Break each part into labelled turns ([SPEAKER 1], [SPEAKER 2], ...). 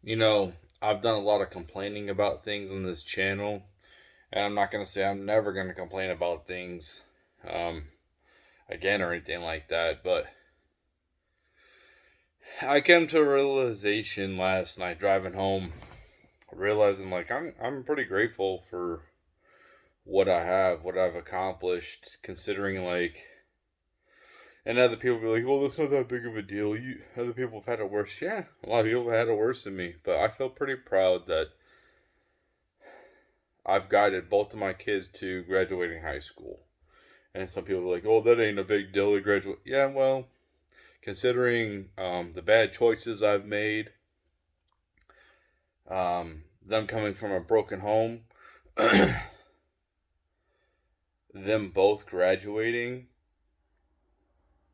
[SPEAKER 1] You know, I've done a lot of complaining about things on this channel, and I'm not going to say I'm never going to complain about things um, again or anything like that, but I came to a realization last night driving home, realizing like I'm pretty grateful for what I have, what I've accomplished, considering like and other people be like, "Well, that's not that big of a deal. You other people have had it worse." Yeah, a lot of people have had it worse than me, but I feel pretty proud that I've guided both of my kids to graduating high school. And some people are like, "Oh, that ain't a big deal to graduate." Yeah, well, considering the bad choices I've made, them coming from a broken home, them both graduating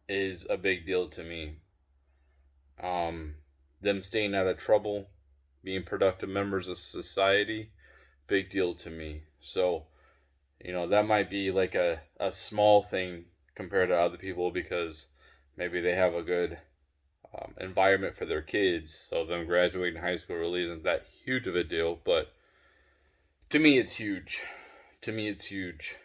[SPEAKER 1] is a big deal to me. Um, them staying out of trouble, being productive members of society, big deal to me. So, that might be like a small thing compared to other people because maybe they have a good environment for their kids. So, them graduating high school really isn't that huge of a deal. But to me, it's huge. To me, it's huge.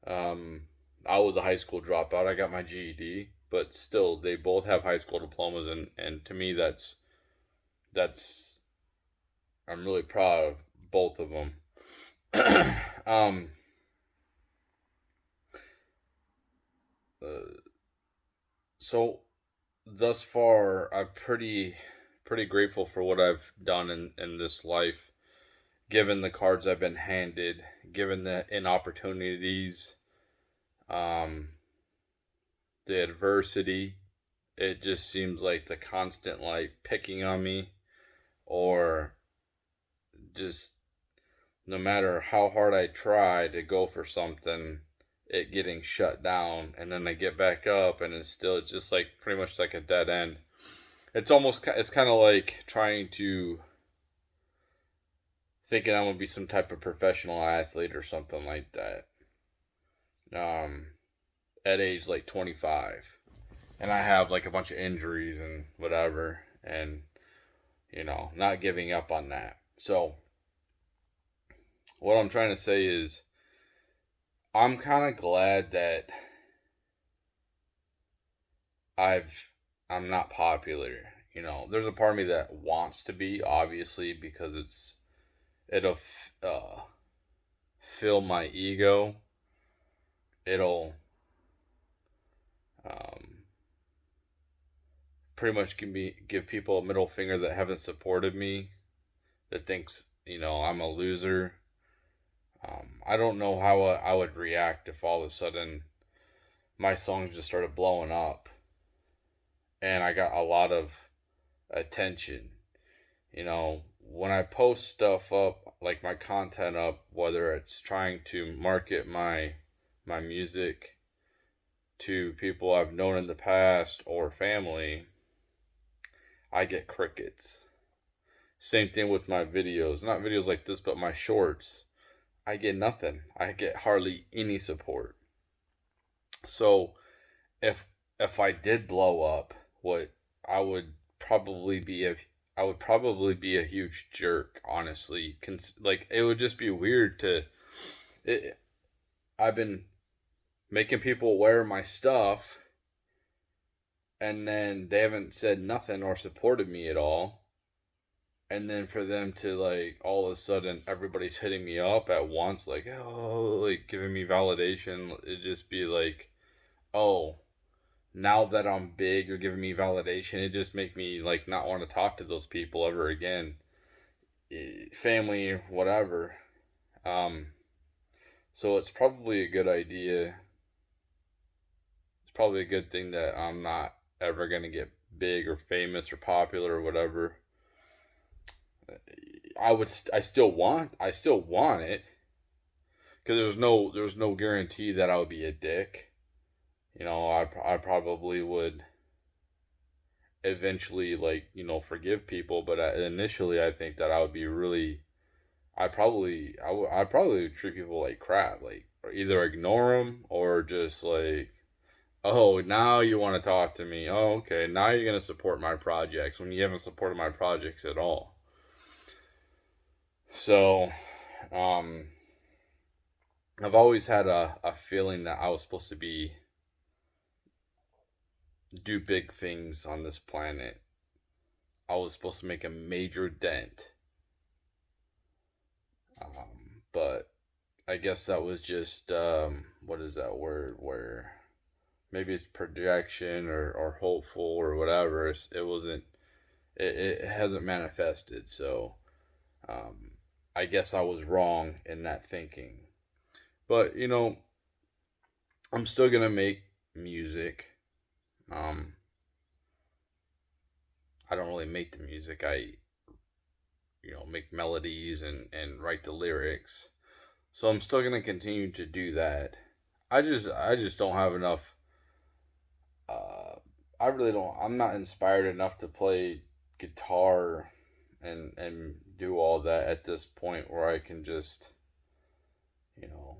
[SPEAKER 1] Um, I was a high school dropout. I got my GED, but still, they both have high school diplomas, and to me, that's I'm really proud of both of them. um, uh, so thus far, I'm pretty grateful for what I've done in this life, given the cards I've been handed, given the inopportunities, um, the adversity. It just seems like the constant like picking on me, or just no matter how hard I try to go for something, it getting shut down, and then I get back up, and it's still just like pretty much like a dead end. It's kind of like trying to thinking I'm gonna be some type of professional athlete or something like that. Um, at age like 25, and I have like a bunch of injuries and whatever, and not giving up on that. So what I'm trying to say is I'm kind of glad that I've I'm not popular. There's a part of me that wants to be, obviously, because it'll fill my ego. It'll um, pretty much give people a middle finger that haven't supported me, that thinks I'm a loser. I don't know how I would react if all of a sudden my songs just started blowing up and I got a lot of attention. When I post stuff up, like my content up, whether it's trying to market my music to people I've known in the past or family, I get crickets. Same thing with my videos. Not videos like this, but my shorts. I get nothing. I get hardly any support. So if if I did blow up, what I would probably be a I would probably be a huge jerk, honestly. Like it would just be weird to it, I've been making people wear my stuff and then they haven't said nothing or supported me at all. And then for them to like all of a sudden everybody's hitting me up at once, like, oh, like giving me validation, it just be like, oh, now that I'm big, you're giving me validation. It just make me like not want to talk to those people ever again, family, whatever. Um, so it's probably a good idea. It's probably a good thing that I'm not ever gonna get big or famous or popular or whatever. I still want it because there's no guarantee that I would be a dick. I probably would eventually like forgive people, but initially I think that I would be really I probably would treat people like crap, like or either ignore them or just like Oh, now you want to talk to me. Oh, okay. Now you're going to support my projects when you haven't supported my projects at all. So, um, I've always had a feeling that I was supposed to do big things on this planet. I was supposed to make a major dent. But I guess that was just, what is that word? Where maybe it's projection or hopeful or whatever. It wasn't, it hasn't manifested. So, um, I guess I was wrong in that thinking. But, I'm still going to make music. Um, I don't really make the music. Make melodies and write the lyrics. So I'm still gonna continue to do that. I just don't have enough. Uh, I really don't. I'm not inspired enough to play guitar and do all that at this point where I can just you know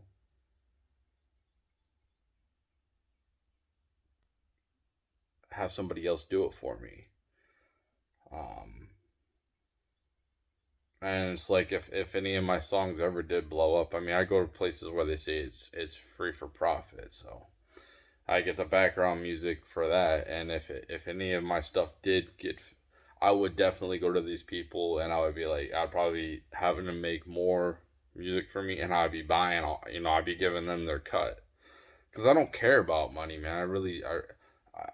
[SPEAKER 1] have somebody else do it for me. Um, and it's like if any of my songs ever did blow up, I mean I go to places where they say it's free for profit, so I get the background music for that. And if any of my stuff did get, I would definitely go to these people and I would be like, I'd probably be having to make more music for me, and I'd be buying all, I'd be giving them their cut because I don't care about money, man.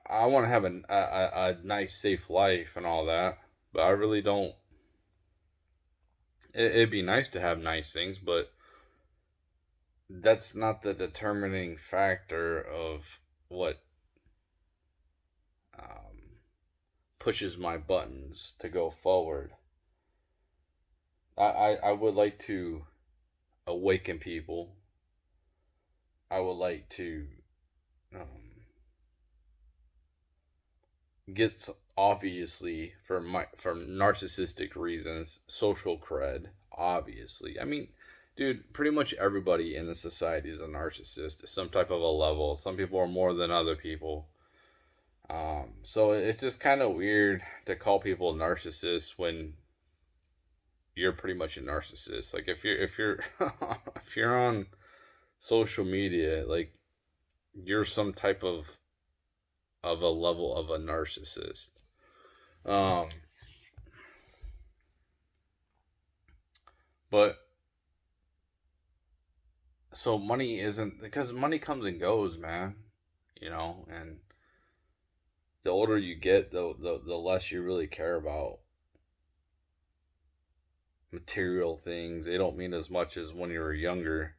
[SPEAKER 1] I want to have a nice, safe life and all that, but I really don't. It'd be nice to have nice things, but that's not the determining factor of what um, pushes my buttons to go forward. I would like to awaken people. I would like to um, get obviously for narcissistic reasons social cred. Obviously, I mean, dude, pretty much everybody in the society is a narcissist, some type of a level. Some people are more than other people. So it's just kind of weird to call people narcissists when you're pretty much a narcissist. Like if you're if you're on social media, like you're some type of a level of a narcissist. Um, but so money isn't because money comes and goes, man. And the older you get, the less you really care about material things. They don't mean as much as when you were younger.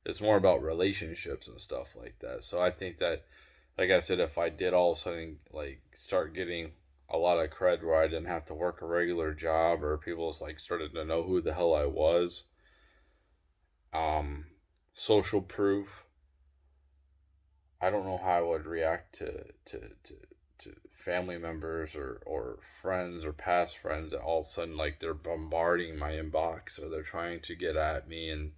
[SPEAKER 1] It's more about relationships and stuff like that. So I think that, like I said, if I did all of a sudden like start getting a lot of cred where I didn't have to work a regular job or people like started to know who the hell I was, um, social proof. I don't know how I would react to family members or friends or past friends that all of a sudden like they're bombarding my inbox or they're trying to get at me and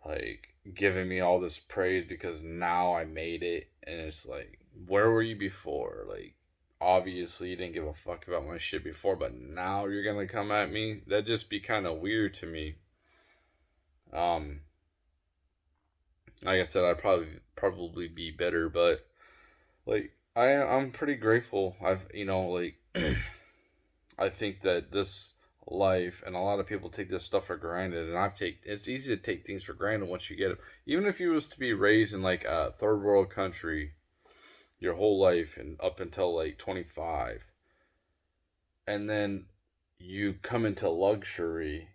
[SPEAKER 1] like giving me all this praise because now I made it. And it's like, where were you before? Like, obviously you didn't give a fuck about my shit before, but now you're gonna come at me? That'd just be kind of weird to me. Um, like I said, I'd probably be better, but like I'm pretty grateful. Like I think that this life and a lot of people take this stuff for granted, and it's easy to take things for granted once you get it. Even if you was to be raised in like a third world country your whole life and up until like 25, and then you come into luxury,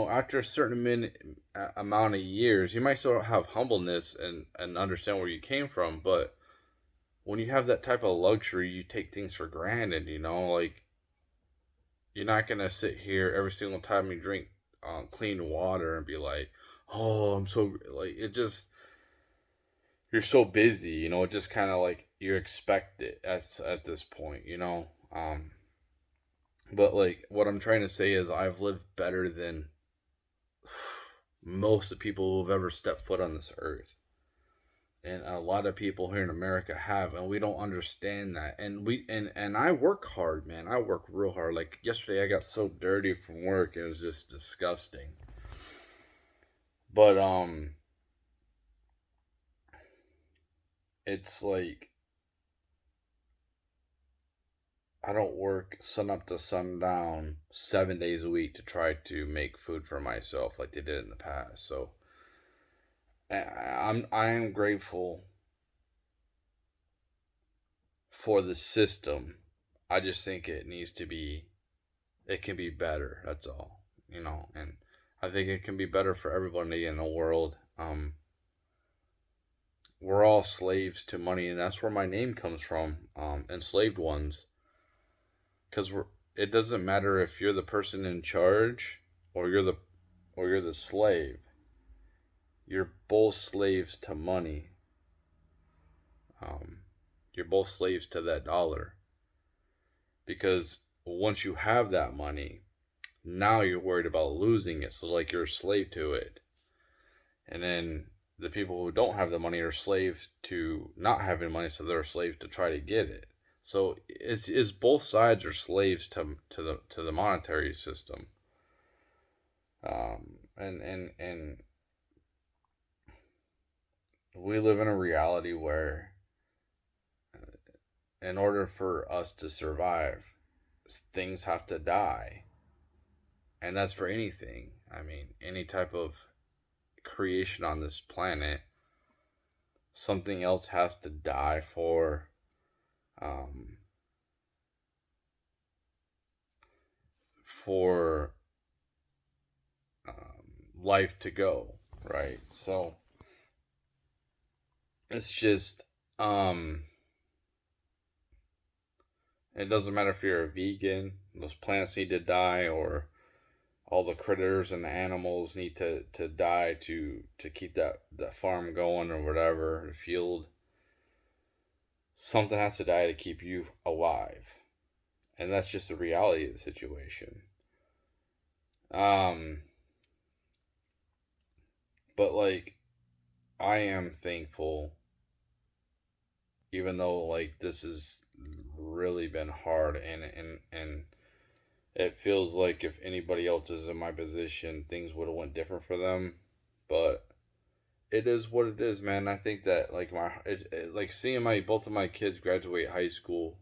[SPEAKER 1] after a certain amount of years, you might still have humbleness and understand where you came from, but when you have that type of luxury, you take things for granted, like you're not gonna sit here every single time you drink clean water and be like, "Oh, I'm so like it." Just you're so busy, It just kind of like you expect it at this point, But like what I'm trying to say is I've lived better than most of the people who have ever stepped foot on this earth, and a lot of people here in America have, and we don't understand that. And I work hard, man. I work real hard. Like yesterday, I got so dirty from work; it was just disgusting. But it's like I don't work sun up to sundown 7 days a week to try to make food for myself like they did in the past. So I am grateful for the system. I just think it can be better. That's all, and I think it can be better for everybody in the world. We're all slaves to money, and that's where my name comes from. Enslaved ones, because it doesn't matter if you're the person in charge or you're the slave. You're both slaves to money. Um, you're both slaves to that dollar, because once you have that money, now you're worried about losing it. So like you're a slave to it, and then the people who don't have the money are slaves to not having money, so they're slaves to try to get it. So it's both sides are slaves to the monetary system. And we live in a reality where, in order for us to survive, things have to die, and that's for anything. I mean, any type of creation on this planet, something else has to die um, for life to go, right? So it's just it doesn't matter if you're a vegan; those plants need to die, or all the critters and the animals need to die to keep that farm going or whatever, the field. Something has to die to keep you alive, and that's just the reality of the situation. Um, but like I am thankful, even though like this has really been hard, and it feels like if anybody else is in my position, things would have went different for them. But it is what it is, man. I think that like like seeing my both of my kids graduate high school,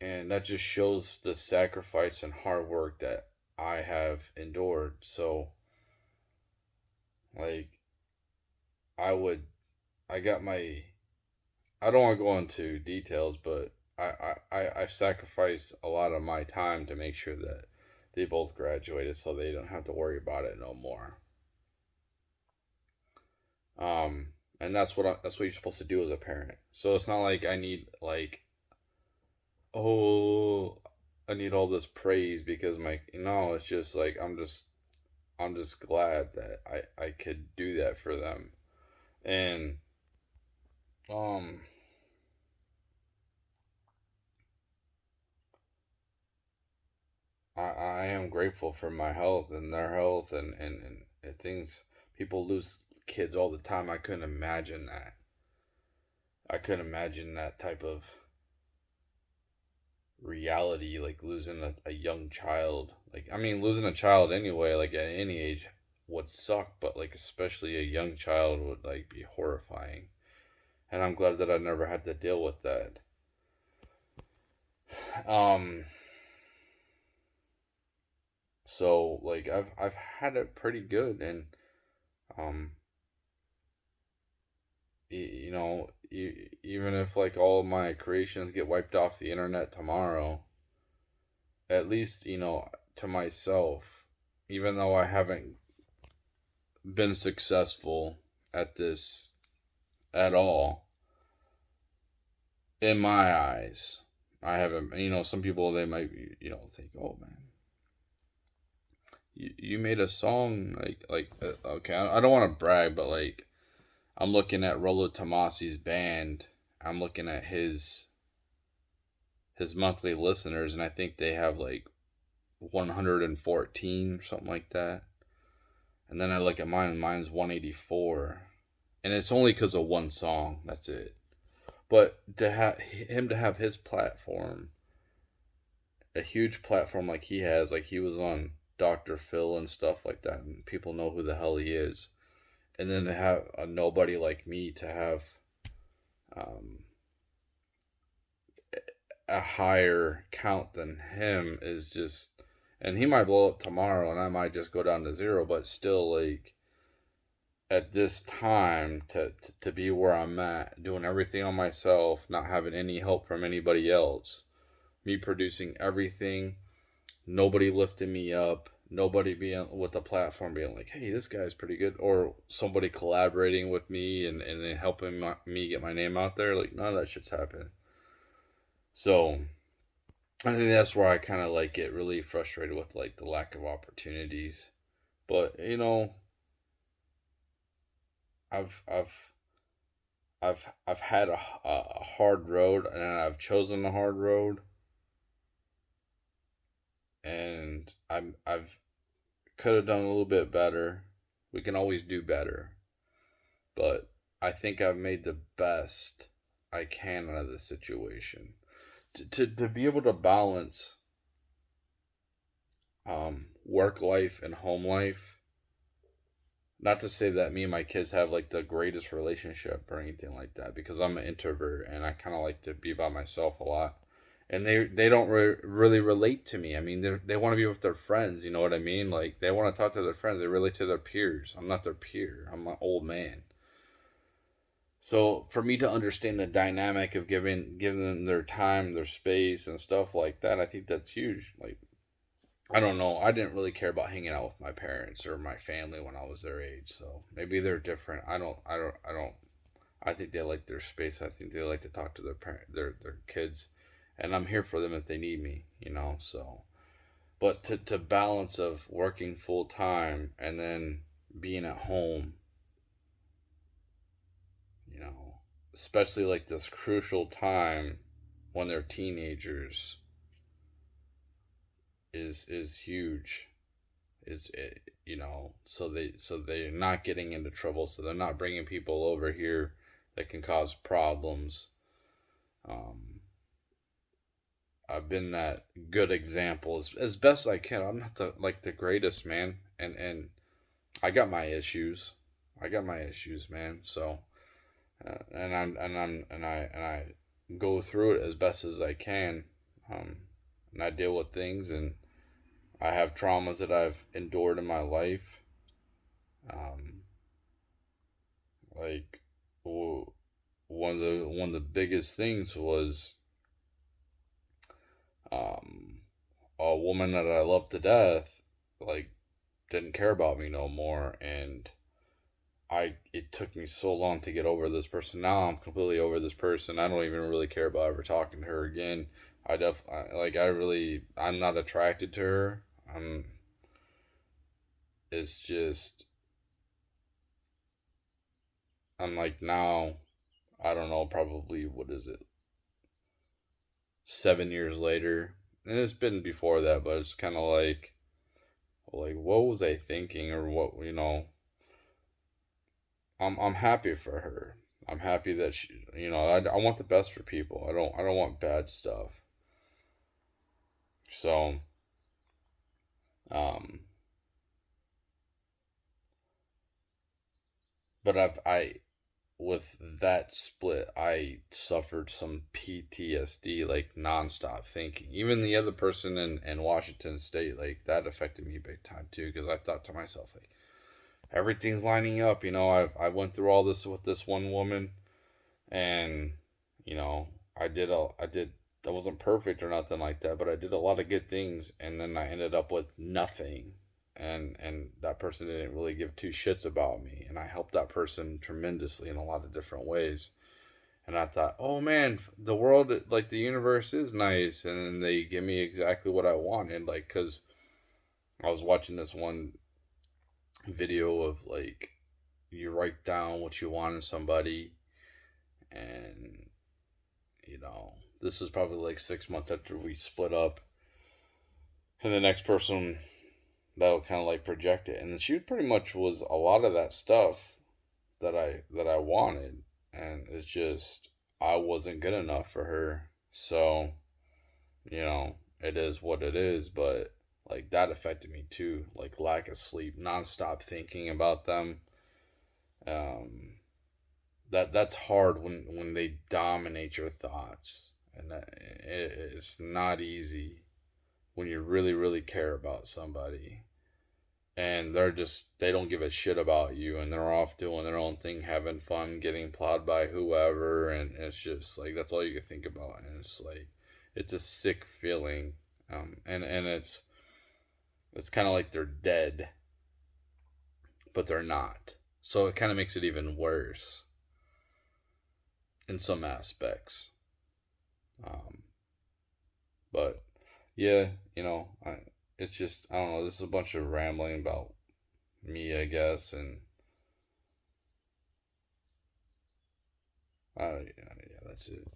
[SPEAKER 1] and that just shows the sacrifice and hard work that I have endured. So like I would I got my I don't want to go into details, but I've sacrificed a lot of my time to make sure that they both graduated so they don't have to worry about it no more. And that's what you're supposed to do as a parent. So it's not like I need like, oh, I need all this praise because my no, it's just like I'm just glad that I could do that for them. And um I am grateful for my health and their health, and things. People lose kids all the time. I couldn't imagine that. I couldn't imagine that type of reality, like losing a young child. Like, I mean, losing a child anyway, like at any age, would suck, but like especially a young child would like be horrifying. And I'm glad that I never had to deal with that. Um, so like I've had it pretty good, and um, even if like all of my creations get wiped off the internet tomorrow, at least to myself, even though I haven't been successful at this at all, in my eyes, I haven't. Some people, they might think, oh man, you made a song okay, I don't want to brag, but like I'm looking at Rollo Tomasi's band. I'm looking at his monthly listeners, and I think they have like 114 or something like that. And then I look at mine, and mine's 184. and it's only because of one song. That's it. But to have him to have his platform, a huge platform like he has, like he was on Dr. Phil and stuff like that, and people know who the hell he is. And then to have a nobody like me to have um, a higher count than him is just, and he might blow up tomorrow, and I might just go down to zero. But still, like at this time, to be where I'm at, doing everything on myself, not having any help from anybody else, me producing everything, nobody lifting me up, nobody being with the platform being like, hey, this guy's pretty good, or somebody collaborating with me and then helping me get my name out there. Like, none of that shit's happening. So I think that's where I kind of like get really frustrated with like the lack of opportunities. But I've I've I've had a hard road, and I've chosen a hard road, and I've could have done a little bit better. We can always do better, but I think I've made the best I can out of the situation. To be able to balance work life and home life. Not to say that me and my kids have like the greatest relationship or anything like that, because I'm an introvert and I kind of like to be by myself a lot. And they don't really relate to me. I mean, they want to be with their friends. You know what I mean? Like they want to talk to their friends. They relate to their peers. I'm not their peer. I'm an old man. So for me to understand the dynamic of giving them their time, their space, and stuff like that, I think that's huge. Like I don't know. I didn't really care about hanging out with my parents or my family when I was their age. So maybe they're different. I think they like their space. I think they like to talk to their kids, and I'm here for them if they need me. So but to balance of working full time and then being at home, you know, especially like this crucial time when they're teenagers is huge. Is it, so they're not getting into trouble, so they're not bringing people over here that can cause problems. um I've been that good example as best I can. I'm not the greatest, man, and I got my issues. Man. So and I go through it as best as I can. um and I deal with things, and I have traumas that I've endured in my life. um like one of the biggest things was um a woman that I loved to death, like, didn't care about me no more. And it took me so long to get over this person. Now I'm completely over this person. I don't even really care about ever talking to her again. I'm not attracted to her. It's just, I'm like, now, I don't know, probably, what is it, 7 years later. And it's been before that, but it's kind of like, what was I thinking, or what, I'm happy for her. I'm happy that she, I want the best for people. I don't want bad stuff. So, um, but with that split, I suffered some PTSD, like nonstop thinking. Even the other person in Washington State, like that affected me big time too, because I thought to myself, like, everything's lining up. I went through all this with this one woman, and you know, I did. I wasn't perfect or nothing like that, but I did a lot of good things, and then I ended up with nothing. And that person didn't really give two shits about me, and I helped that person tremendously in a lot of different ways. And I thought, oh man, the world, like the universe is nice, and they give me exactly what I wanted. Like, cause I was watching this one video of like, you write down what you want in somebody, and this was probably like 6 months after we split up, and the next person that'll kind of like project it, and she pretty much was a lot of that stuff that I wanted, and it's just I wasn't good enough for her. So, it is what it is, but like that affected me too. Like lack of sleep, nonstop thinking about them. Um that's hard when they dominate your thoughts, and it's not easy when you really care about somebody, and they don't give a shit about you, and they're off doing their own thing, having fun, getting plowed by whoever, and it's just like that's all you can think about, and it's like it's a sick feeling. And it's kind of like they're dead, but they're not, so it kind of makes it even worse in some aspects. um but yeah, it's just, I don't know, this is a bunch of rambling about me, I guess, and yeah, that's it.